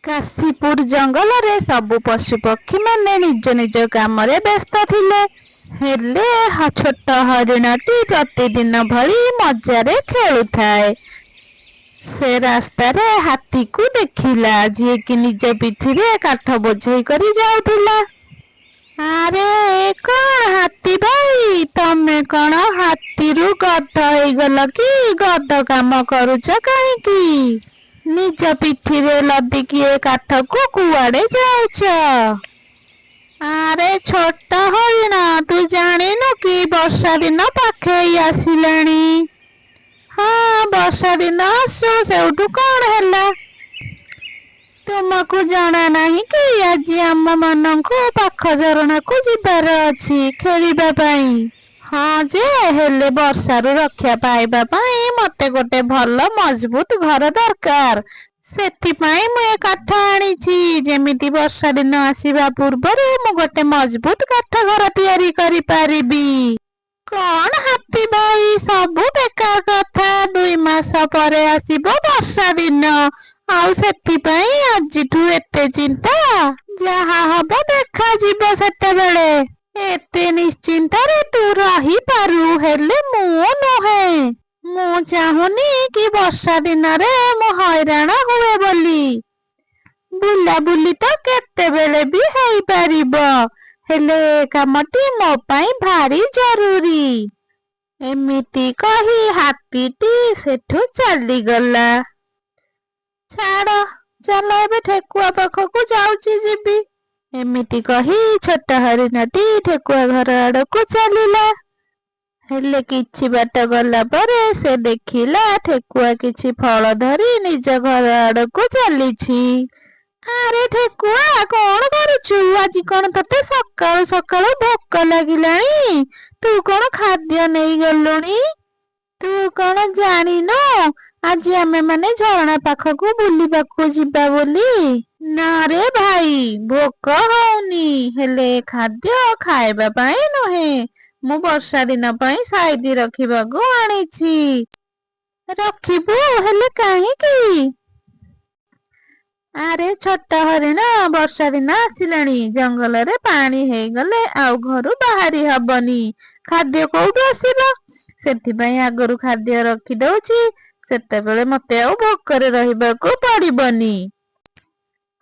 काशीपुर जंगल रे सबु पशु पक्षी माने निज निज काम रे व्यस्त थिले। हेले छोट हरिणटी प्रतिदिन भली मजारे खेलुथाए। से रास्ता रे हाथी को देखिला जी कि निज पिठी रे काठ बोझई करी जाउथिला। अरे कौन हाथी भाई, तमे कौन हाथी रु गध हो गल कि? गध काम करुच कहीं? निज पिठी रे लदिकी ए काठ को कुआड़े जाउछ? अरे छोट हरिण, तू जानिनु कि वर्षा दिन पाखे आसिलानी? हाँ, वर्षा दिन आसु, सेउठु कौन हैला? तुमको जाना नहीं कि आज आम मानंकु पाख झरणा को जिबार अछि खेलिबा पाई? हाँ जे हेले वर्षारु रक्षा पाइबा पाई मते गोटे भल मजबूत घर दरकार। सेथिपाई मु ए काठ आनिछि, जेमिति वर्षा दिन आसीबा पूर्वरु मु गोटे मजबूत काठ घर तयारी करि पारिबी। कौन हाथी भाई, सबु बेकार कथा। 2 मास परे आसीबो वर्षा दिन, आउ सेथिपाई आजिठु एते चिंता? जहा हबो देखा जिवो सेतेबेले। एते निश्चिंता रे तू रही पारू, हेले मु नुहे। मु चाहुनी कि वर्षा दिन रे मु हैरान हुए बोली। बुला बुली तो केतेबेले भी हेई पारिबो, हेले कामटी मो पाई भारी जरूरी। एमिति कही हाथीटी सेठु चली गला। छाड़, चल एबे ठेकुआ पाखकु जाउची जिबी। एमिति कही छोट हरिणटी ठेकुआ घर आड़कू चलिला। हेले किछि बाट गला परे से देखिला ठेकुआ किछि फल धरी निज घर आड़कू चलिछि। अरे ठेकुआ, कौन करुछु? आज कौन तते सकाळु सकाळु भोक लागिलाणी? तू कौन खाद्य नहीं गलुणी? तू कौन जानिनो आज आमे माने झरणा पाखकू बुलिबाकू जिबा बोली? ना रे भाई, भोक होउनी, हेले खाद्य खाइबा पाई नुहे, मु वर्षा दिन पाई साइदी रखिबाकू आनिछि। रखिबू, हेले काहींकी? अरे छोट हरिण, वर्षा दिन आसिलाणी, जंगल रे पानी हेई गले आउ घरु बाहरी हबनी, खाद्य कोउठु आसीबो? सेथिपाई आगरु खाद्य रखि दउछि, सेतेबेले मते आउ भोकरे रहिबाकू पड़िबनी।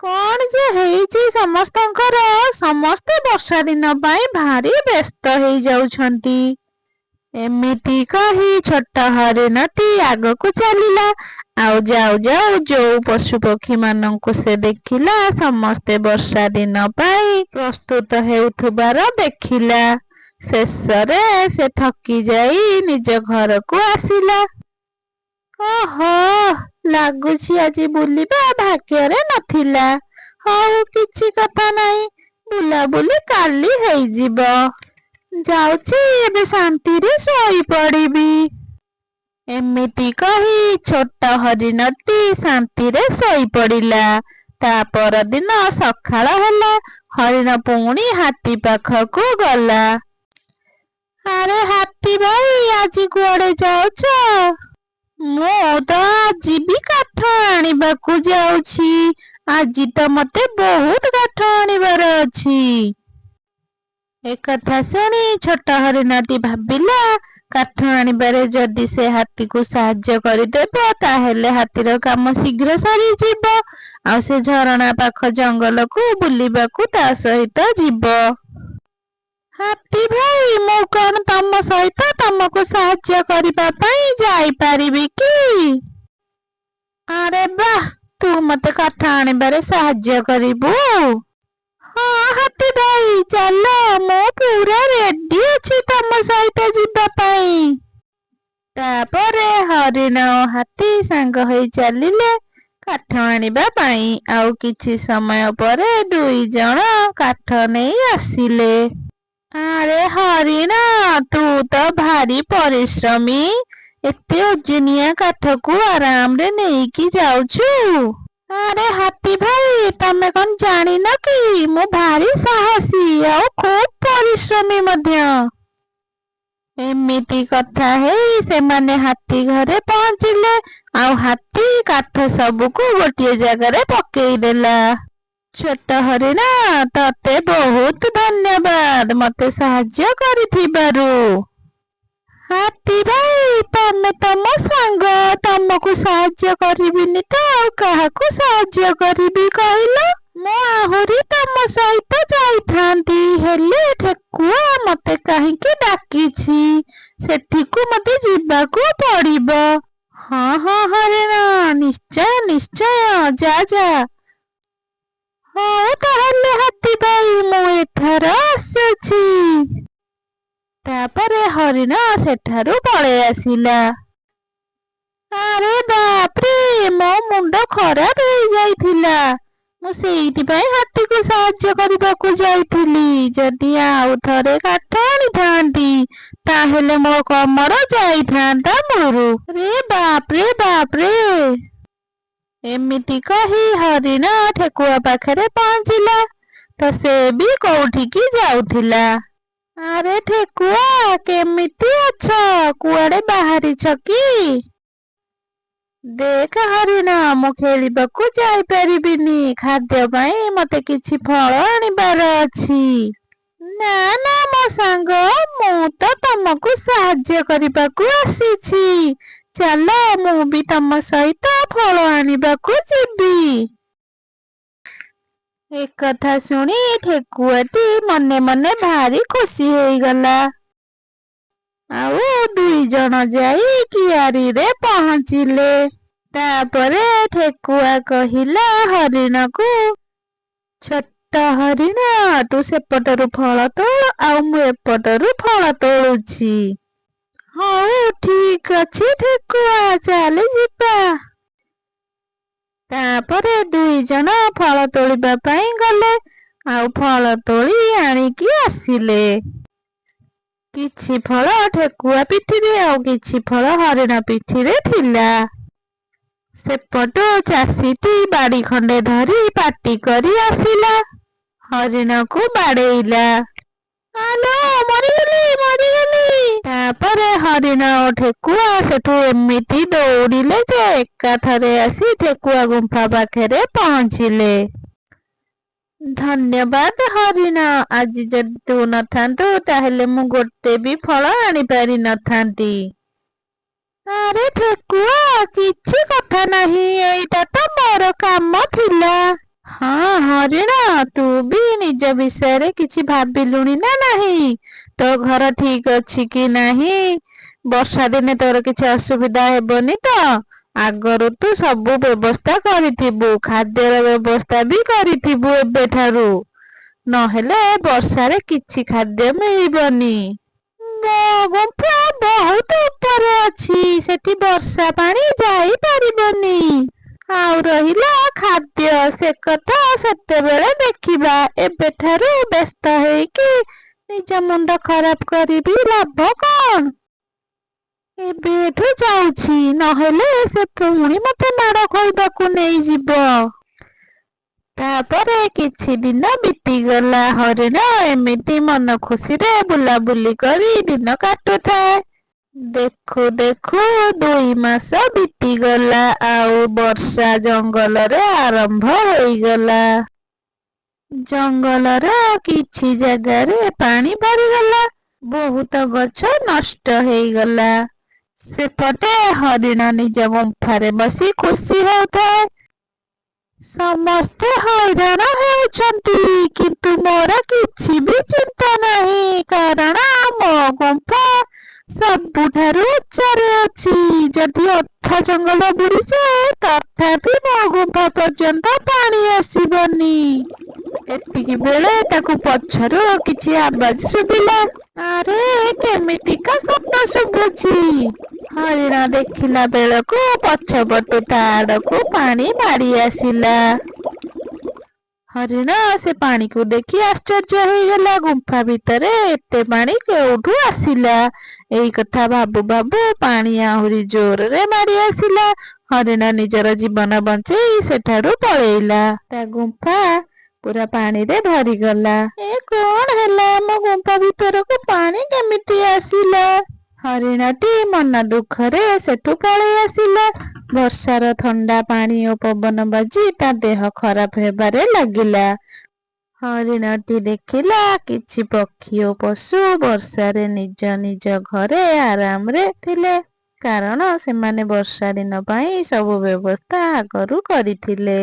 कौन जे हेइछि समस्तंकर? समस्ते वर्षा दिन पाई भारी व्यस्त हेई जाउछंती। एमिति कही छोट हरिणटी आगकू चलिला। आउ जाउ जाउ जो पशु पक्षी मानंकु से देखिला समस्ते वर्षा दिन पाई प्रस्तुत हेउथुबार देखिला। शेषरे से थकी जाई निज घर को आसिला। ओहो, लागुछि आजि बुलिबा भाग्ୟରେ नथिला। हौ किछि कथा नाही, बुला बुली काली हेई जिवो। जाउछि एबे शांति रे सोई पड़िबी। एमिति कही छोट हरिणटी शांति रे सोई पड़िला। ता पर दिन सखाळ होला, हरिण पुणी हाथी पाखकू गला। अरे हाथी भाई, आज कुआड़े जाउछ? मु तो आजिबी काठ आनिबाकू जाउछि। आजि तो मते बहुत काठ आनिबार अछि। एकथा शुणी छोट हरिणटी भाबिला, काठ आनिबारे जदि से हाथी को साहाय्य करिदेबो ताहेले हाथीर काम शीघ्र सरी जिवो, आ से झरणा पाख जंगल को बुलिबाकू ता सहित जिवो। हाथी भाई, मु कौन तम सहित तमको साहाय्य करिबा पाई जाई पारिबी कि? अरे वाह, तू मते काठ आनिबारे साहाय्य करिबू? हाँ हाथी भाई, चलो, मु पूरा रेडी अछि तम सहित जिबा पाई। तापरे हरिण और हाथी सांग होई चलिले काठ आनिबा पाई। आउ किछि समय परे 2 जण काठ नेई आसिले। अरे हरिण, तू तो भारी परिश्रमी, एते ओजनिया काठ को आराम रे नेईकी जाउछु। अरे हाथी भाई, तमे कौन जानी न कि मु भारी साहसी और खूब परिश्रमी मध्य। ଏମିତି କଥା ହେଇ ସେମାନେ ହାତୀ ଘରେ ପହଞ୍ଚିଲେ। ଆଉ ହାତୀ କାଠ ସବୁକୁ ଗୋଟିଏ ଜାଗାରେ ପକେଇଦେଲା। ଛୋଟ ହରିଣ, ତତେ ବହୁତ ଧନ୍ୟବାଦ ମତେ ସାହାଯ୍ୟ କରିଥିବାରୁ। ହାତୀ ଭାଇ, ତମେ ତମ ସାଙ୍ଗ, ତମକୁ ସାହାଯ୍ୟ କରିବିନି ତ ଆଉ କାହାକୁ ସାହାଯ୍ୟ କରିବି କହିଲ? ମୁଁ ଆହୁରି ତମ ସହିତ ଯାଇଥାନ୍ତି, ହେଲେ ଠେକୁଆ ମତେ କାହିଁକି ଡାକିଛି, ସେଠିକୁ ମତେ ଯିବାକୁ ପଡିବ। ହଁ ହଁ ହରିଣ, ନିଶ୍ଚୟ ନିଶ୍ଚୟ, ଯା ଯା। ହଉ ତାହେଲେ ହାତୀ ଭାଇ, ମୁଁ ଏଥର ଆସୁଛି। ତାପରେ ହରିଣ ସେଠାରୁ ପଳେଇ ଆସିଲା। ଆରେ ବାପରେ, ମୋ ମୁଣ୍ଡ ଖରାପ ହେଇଯାଇଥିଲା। ମୁଁ ସେଇଥିପାଇଁ ହାତୀକୁ ସାହାଯ୍ୟ କରିବାକୁ ଯାଇଥିଲି। ଯଦି ଆଉ ଥରେ କାଠ ଆଣିଥାନ୍ତି, ତାହେଲେ ମୋ କମର ଯାଇଥାନ୍ତା ମୂଳରୁ। ରେ ବାପରେ ବାପରେ। ଏମିତି କହି ହରିଣ ଠେକୁଆ ପାଖରେ ପହଞ୍ଚିଲା। ତ ସେ ବି କୋଉଠିକି ଯାଉଥିଲା। ଆରେ ଠେକୁଆ, କେମିତି ଅଛ? କୁଆଡେ ବାହାରିଛ କି? ଦେଖ ହରିଣ, ମୁଁ ଖେଳିବାକୁ ଯାଇପାରିବିନି। ଖାଦ୍ୟ ପାଇଁ ମତେ କିଛି ଫଳ ଆଣିବାର ଅଛି। ନା ନା ମୋ ସାଙ୍ଗ, ମୁଁ ତ ତମକୁ ସାହାଯ୍ୟ କରିବାକୁ ଆସିଛି। ଚାଲ, ମୁଁ ବି ତମ ସହିତ ଫଳ ଆଣିବାକୁ ଯିବି। ଏକଥା ଶୁଣି ଠେକୁଆଟି ମନେ ମନେ ଭାରି ଖୁସି ହେଇଗଲା। ଆଉ ଦୁଇ ଜଣ ଯାଇ କିଆରୀରେ ପହଞ୍ଚିଲେ। ତାପରେ ଠେକୁଆ କହିଲା ହରିଣକୁ, ଛୋଟ ହରିଣ, ତୁ ସେପଟରୁ ଫଳ ତୋଳ, ଆଉ ମୁଁ ଏପଟରୁ ଫଳ ତୋଳୁଛି। ହଉ ଠିକ ଅଛି ଠେକୁଆ, ଚାଲେ ଯିବା। ତାପରେ ଦୁଇ ଜଣ ଫଳ ତୋଳିବା ପାଇଁ ଗଲେ, ଆଉ ଫଳ ତୋଳି ଆଣିକି ଆସିଲେ। କିଛି ଫଳ ଠେକୁଆ ପିଠିରେ, ଆଉ କିଛି ଫଳ ହରିଣ ପିଠିରେ ଥିଲା। ସେପଟୁ ଚାଷୀଟି ବାଡ଼ି ଖଣ୍ଡେ ଧରି ପାଟି କରି ଆସିଲା। ହରିଣକୁ ବାଡେଇଲା। ଆଲୋ, ମରିଗଲି ମରିଗଲି। ତାପରେ ହରିଣ ଓ ଠେକୁଆ ସେଠୁ ଏମିତି ଦୌଡ଼ିଲେ ଯେ ଏକାଥରେ ଆସି ଠେକୁଆ ଗୁମ୍ଫା ପାଖରେ ପହଞ୍ଚିଲେ। ଧନ୍ୟବାଦ ହରିଣ, ଆଜି ଯଦି ତୁ ନଥାନ୍ତୁ, ତାହେଲେ ମୁଁ ଗୋଟେ ବି ଫଳ ଆଣିପାରି ନଥାନ୍ତି। ଆରେ ଠେକୁଆ, କିଛି କଥା ନାହିଁ, ଏଇଟା ତ ମୋର କାମ ଥିଲା। ହଁ ହରିଣ, ତୁ ବି ନିଜ ବିଷୟରେ କିଛି ଭାବିଲୁଣି ନା ନାହିଁ? ତୋ ଘର ଠିକ ଅଛି କି ନାହିଁ? ବର୍ଷା ଦିନେ ତୋର କିଛି ଅସୁବିଧା ହେବନି ତ? ଆଗରୁ ତୁ ସବୁ ବ୍ୟବସ୍ଥା କରିଥିବୁ, ଖାଦ୍ୟର ବ୍ୟବସ୍ଥା ବି କରିଥିବୁ ଏବେଠାରୁ। ନହେଲେ ବର୍ଷାରେ କିଛି ଖାଦ୍ୟ ମିଳିବନି। ମୋ ଗୁମ୍ଫା ବହୁତ ଉପରେ ଅଛି, ସେଠି ବର୍ଷା ପାଣି ଯାଇପାରିବନି। ଆଉ ରହିଲା ଖାଦ୍ୟ, ସେ କଥା ସେତେବେଳେ ଦେଖିବା। ଏବେଠାରୁ ବ୍ୟସ୍ତ ହେଇକି ନିଜ ମୁଣ୍ଡ ଖରାପ କରିବି ଲାଭ କଣ? ଏବେ ଏଠୁ ଯାଉଛି, ନହେଲେ ସେ ପୁଣି ମତେ ମାଡ଼ ଖାଇବାକୁ ନେଇଯିବ। ତାପରେ କିଛି ଦିନ ବିତିଗଲା। ହରିଣ ଏମିତି ମନ ଖୁସିରେ ବୁଲାବୁଲି କରି ଦିନ କାଟୁଥାଏ। ଦେଖୁ ଦେଖୁ 2 ମାସ ବିତିଗଲା, ଆଉ ବର୍ଷା ଜଙ୍ଗଲରେ ଆରମ୍ଭ ହୋଇଗଲା। ଜଙ୍ଗଲର କିଛି ଜାଗାରେ ପାଣି ଭରିଗଲା, ବହୁତ ଗଛ ନଷ୍ଟ ହେଇଗଲା। ସେପଟେ ହରିଣ ନିଜ ଗୁମ୍ଫାରେ ବସି ଖୁସି ହେଉଥାଏ। ସମସ୍ତେ ହଇରାଣ ହେଉଛନ୍ତି, କିନ୍ତୁ ମୋର କିଛି ବି ଚିନ୍ତା ନାହିଁ, କାରଣ ମୋ ଗୁମ୍ଫା ସବୁଠାରୁ ଉଚ୍ଚରେ ଅଛି। ଯଦି ଅଧା ଜଙ୍ଗଲ ବୁଡିଯାଏ, ତଥାପି ମୋ ଗୁମ୍ଫା ପର୍ଯ୍ୟନ୍ତ ପାଣି ଆସିବନି। ଏତିକି ବେଳେ ତାକୁ ପଛରୁ କିଛି ଆବାଜ ଶୁଭିଲା। ଆରେ, କେମିତିକା ଶବ୍ଦ ଶୁଭୁଛି? ହରିଣ ଦେଖିଲା ବେଳକୁ ପଛପଟୁ ତା ଆଡକୁ ପାଣି ମାଡି ଆସିଲା। ହରିଣ ସେ ପାଣିକୁ ଦେଖି ଆଶ୍ଚର୍ଯ୍ୟ ହେଇଗଲା। ଗୁମ୍ଫା ଭିତରେ ଏତେ ପାଣି କେଉଠୁ ଆସିଲା? ଏଇ କଥା ଭାବୁ ଭାବୁ ପାଣି ଆହୁରି ଜୋରରେ ମାଡି ଆସିଲା। ହରିଣ ନିଜର ଜୀବନ ବଞ୍ଚେଇ ସେଠାରୁ ପଳେଇଲା। ତା ଗୁମ୍ଫା ପୁରା ପାଣିରେ ଭରିଗଲା। ଏ କଣ ହେଲା? ଆମ ଗୁମ୍ଫା ଭିତରକୁ ପାଣି କେମିତି ଆସିଲା? ହରିଣଟି ମନ ଦୁଃଖରେ ସେଠୁ ପଳେଇ ଆସିଲା। ବର୍ଷାର ଥଣ୍ଡା ପାଣି ଓ ପବନ ବାଜି ତା ଦେହ ଖରାପ ହେବାରେ ଲାଗିଲା। ହରିଣଟି ଦେଖିଲା କିଛି ପକ୍ଷୀ ଓ ପଶୁ ବର୍ଷାରେ ନିଜ ନିଜ ଘରେ ଆରାମରେ ଥିଲେ, କାରଣ ସେମାନେ ବର୍ଷା ଦିନ ପାଇଁ ସବୁ ବ୍ୟବସ୍ଥା ଆଗରୁ କରିଥିଲେ।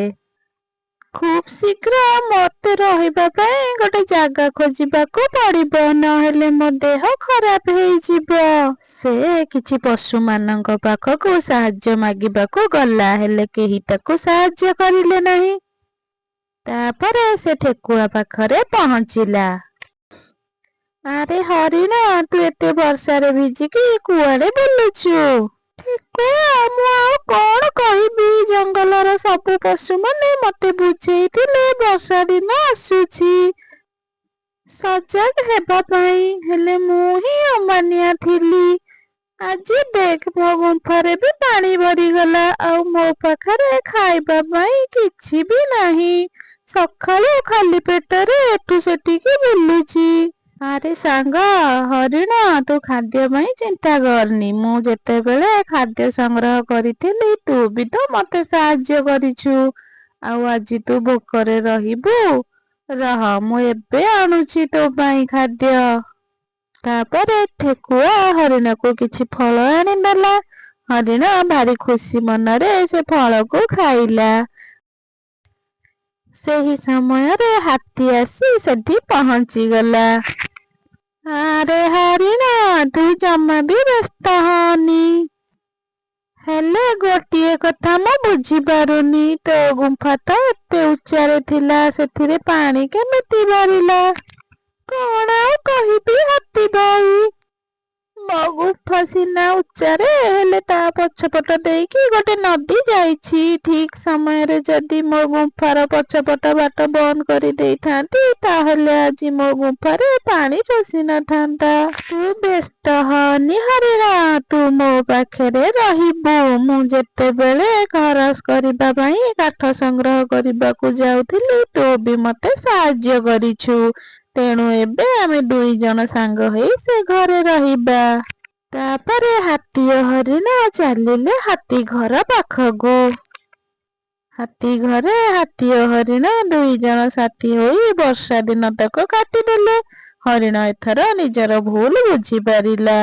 ଖୁବ୍ ଶୀଘ୍ର ମତେ ରହିବା ପାଇଁ ଗୋଟେ ଜାଗା ଖୋଜିବାକୁ ପଡ଼ିବ, ନହେଲେ ମୋ ଦେହ ଖରାପ ହେଇଯିବ। ସେ କିଛି ପଶୁମାନଙ୍କ ପାଖକୁ ସାହାଯ୍ୟ ମାଗିବାକୁ ଗଲା, ହେଲେ କେହି ତାକୁ ସାହାଯ୍ୟ କରିଲେ ନାହିଁ। ତାପରେ ସେ ଠେକୁଆ ପାଖରେ ପହଞ୍ଚିଲା। ଆରେ ହରିଣ, ତୁ ଏତେ ବର୍ଷାରେ ଭିଜିକି କୁଆଡେ ବୁଲୁଛୁ? ଠେକୁଆ, ମୁଁ ଆଉ କଣ କହିବି? ଜଙ୍ଗଲର ସବୁ ପଶୁମାନେ ମତେ ବୁଝେଇଥିଲେ ବର୍ଷା ଦିନ ଆସୁଛି ସଜାଗ ହେବା ପାଇଁ, ହେଲେ ମୁଁ ହିଁ ଅମାନିଆ ଥିଲି। ଆଜି ଦେଖ, ମୋ ଗୁମ୍ଫାରେ ବି ପାଣି ଭରିଗଲା, ଆଉ ମୋ ପାଖରେ ଖାଇବା ପାଇଁ କିଛି ବି ନାହିଁ। ସକାଳୁ ଖାଲି ପେଟରେ ଏଠୁ ସେଠିକି ବୁଲୁଛି। ଆରେ ସାଙ୍ଗ ହରିଣ, ତୁ ଖାଦ୍ୟ ପାଇଁ ଚିନ୍ତା କରନି। ମୁଁ ଯେତେବେଳେ ଖାଦ୍ୟ ସଂଗ୍ରହ କରିଥିଲି, ତୁ ବି ତ ମତେ ସାହାଯ୍ୟ କରିଛୁ। ଆଉ ଆଜି ତୁ ଭୋକରେ ରହିବୁ? ରହ, ମୁଁ ଏବେ ଆଣୁଛି ତୋ ପାଇଁ ଖାଦ୍ୟ। ତାପରେ ଠେକୁଆ ହରିଣକୁ କିଛି ଫଳ ଆଣିଦେଲା। ହରିଣ ଭାରି ଖୁସି ମନରେ ସେ ଫଳକୁ ଖାଇଲା। ସେହି ସମୟରେ ହାତୀ ଆସି ସେଠି ପହଞ୍ଚିଗଲା। ଆରେ ହରିଣ, ତୁ ଜମା ବି ବ୍ୟସ୍ତ ହନି। ହେଲେ ଗୋଟିଏ କଥା ମୁଁ ବୁଝିପାରୁନି, ତୋ ଗୁମ୍ଫା ତ ଏତେ ଉଚ୍ଚାରେ ଥିଲା, ସେଥିରେ ପାଣି କେମିତି ବାହାରିଲା? କଣ ଆଉ କହିବି ହାତୀ ଭାଇ, ମୋ ଗୁମ୍ଫା ସିନା ଉଚ୍ଚାରେ, ହେଲେ ତା ପଛପଟ ଦେଇକି ଗୋଟେ ନଦୀ ଯାଇଛି। ଠିକ ସମୟରେ ଯଦି ମୋ ଗୁମ୍ଫାର ପଛପଟ ବାଟ ବନ୍ଦ କରି ଦେଇଥାନ୍ତି, ତାହେଲେ ଆଜି ମୋ ଗୁମ୍ଫାରେ ପାଣି ପଶି ନଥାନ୍ତା। ତୁ ବ୍ୟସ୍ତ ହନି ହରିଣ, ତୁ ମୋ ପାଖରେ ରହିବୁ। ମୁଁ ଯେତେବେଳେ ଘର କରିବା ପାଇଁ କାଠ ସଂଗ୍ରହ କରିବାକୁ ଯାଉଥିଲି, ତୁ ବି ମତେ ସାହାଯ୍ୟ କରିଛୁ। ତେଣୁ ଏବେ ଆମେ ଦୁଇ ଜଣ ସାଙ୍ଗ ହେଇ ସେ ଘରେ ରହିବା। ତାପରେ ହାତୀ ଓ ହରିଣ ଚାଲିଲେ ହାତୀ ଘର ପାଖକୁ। ହାତୀ ଘରେ ହାତୀ ଓ ହରିଣ ଦୁଇ ଜଣ ସାଥୀ ହୋଇ ବର୍ଷା ଦିନ ତକ କାଟିଦେଲେ। ହରିଣ ଏଥର ନିଜର ଭୁଲ ବୁଝିପାରିଲା।